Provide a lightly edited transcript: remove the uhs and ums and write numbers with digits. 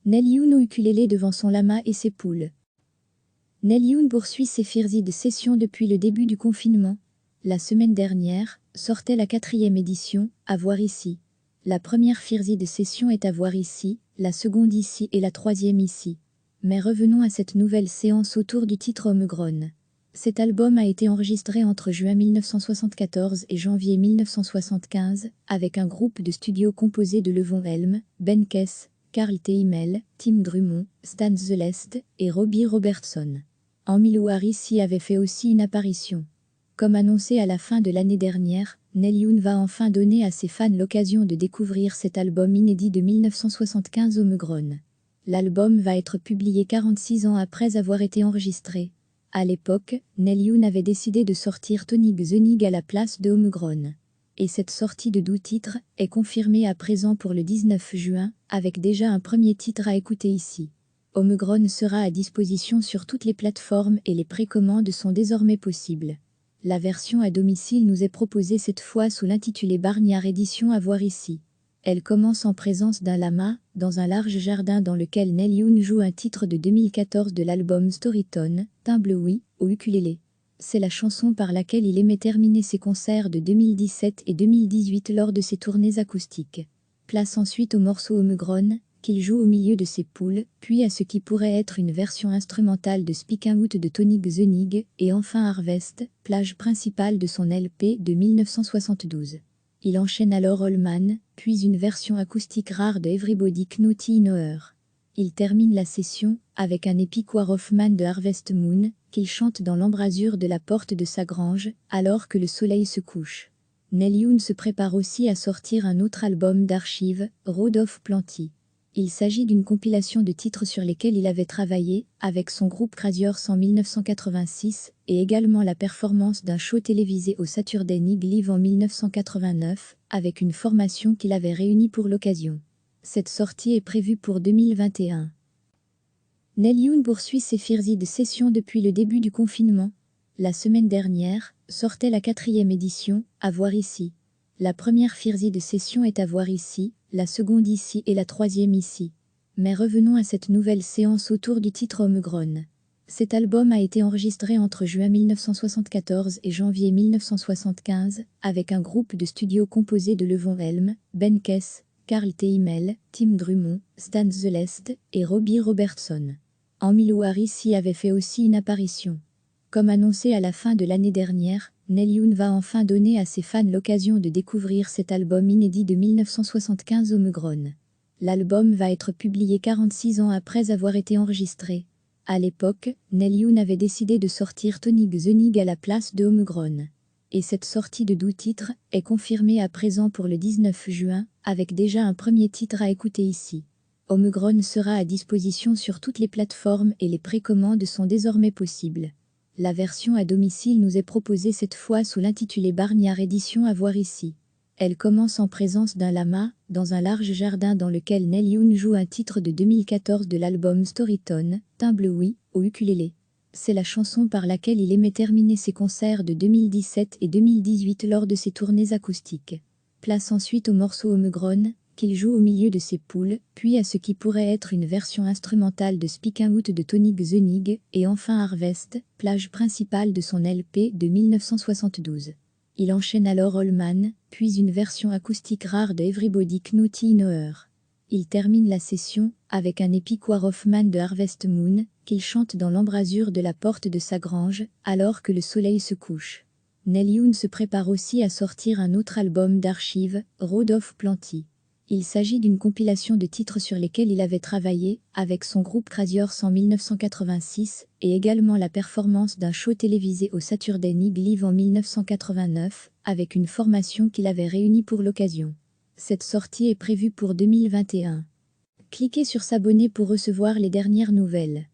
Neil Youn au ukulélé devant son lama et ses poules. Neil Youn poursuit ses firzi de session depuis le début du confinement. La semaine dernière, sortait la 4e édition, à voir ici. La première firzi de session est à voir ici, la seconde ici et la 3e ici. Mais revenons à cette nouvelle séance autour du titre Omegron. Cet album a été enregistré entre juin 1974 et janvier 1975, avec un groupe de studio composé de Levon Helm, Ben Kess, Carl Teimel, Tim Drummond, Stan Zelest et Robbie Robertson. Emmylou Harris y avait fait aussi une apparition. Comme annoncé à la fin de l'année dernière, Neil Youn va enfin donner à ses fans l'occasion de découvrir cet album inédit de 1975 Omegron. L'album va être publié 46 ans après avoir été enregistré. À l'époque, Neil Youn avait décidé de sortir Tonic the Nig à la place de Omegron. Et cette sortie de 12 titres est confirmée à présent pour le 19 juin, avec déjà un premier titre à écouter ici. Omegron sera à disposition sur toutes les plateformes et les précommandes sont désormais possibles. La version à domicile nous est proposée cette fois sous l'intitulé Barnyard Edition à voir ici. Elle commence en présence d'un lama, dans un large jardin dans lequel Neil Youn joue un titre de 2014 de l'album Storytone, Timbleweed, au ukulélé. C'est la chanson par laquelle il aimait terminer ses concerts de 2017 et 2018 lors de ses tournées acoustiques. Place ensuite au morceau Omegron, qu'il joue au milieu de ses poules, puis à ce qui pourrait être une version instrumentale de Speaking Out de Tonic the Nig, et enfin Harvest, plage principale de son LP de 1972. Il enchaîne alors Allman, puis une version acoustique rare de Everybody Knotty in Our. Il termine la session avec un Epic War of Man de Harvest Moon, qu'il chante dans l'embrasure de la porte de sa grange, alors que le soleil se couche. Neil Youn se prépare aussi à sortir un autre album d'archives, Road of Plenty. Il s'agit d'une compilation de titres sur lesquels il avait travaillé, avec son groupe Crazy Horse en 1986, et également la performance d'un show télévisé au Saturday Night Live en 1989, avec une formation qu'il avait réunie pour l'occasion. Cette sortie est prévue pour 2021. Neil Youn poursuit ses firzi de session depuis le début du confinement. La semaine dernière, sortait la 4e édition, à voir ici. La première firzi de session est à voir ici, la seconde ici et la 3e ici. Mais revenons à cette nouvelle séance autour du titre Omegron. Cet album a été enregistré entre juin 1974 et janvier 1975, avec un groupe de studio composé de Levon Helm, Ben Kess, Carl Teimel, Tim Drummond, Stan Zelest et Robbie Robertson. Emmylou Harris y avait fait aussi une apparition. Comme annoncé à la fin de l'année dernière, Neil Youn va enfin donner à ses fans l'occasion de découvrir cet album inédit de 1975 Omegron. L'album va être publié 46 ans après avoir été enregistré. À l'époque, Neil Youn avait décidé de sortir Tonic the Nig à la place de Omegron. Et cette sortie de 12 titres est confirmée à présent pour le 19 juin, avec déjà un premier titre à écouter ici. Omegron sera à disposition sur toutes les plateformes et les précommandes sont désormais possibles. La version à domicile nous est proposée cette fois sous l'intitulé Barnyard Edition à voir ici. Elle commence en présence d'un lama, dans un large jardin dans lequel Neil Youn joue un titre de 2014 de l'album Storytone, Timbleweed, au ukulélé. C'est la chanson par laquelle il aimait terminer ses concerts de 2017 et 2018 lors de ses tournées acoustiques. Place ensuite au morceau Omegron, qu'il joue au milieu de ses poules, puis à ce qui pourrait être une version instrumentale de Speaking Out de Tonic the Nig, et enfin Harvest, plage principale de son LP de 1972. Il enchaîne alors Allman, puis une version acoustique rare de Everybody Knotty in Our. Il termine la session avec un Epic War of Man de Harvest Moon, qu'il chante dans l'embrasure de la porte de sa grange, alors que le soleil se couche. Neil Youn se prépare aussi à sortir un autre album d'archives, Road of Plenty. Il s'agit d'une compilation de titres sur lesquels il avait travaillé, avec son groupe Crazy Horse en 1986, et également la performance d'un show télévisé au Saturday Night Live en 1989, avec une formation qu'il avait réunie pour l'occasion. Cette sortie est prévue pour 2021. Cliquez sur s'abonner pour recevoir les dernières nouvelles.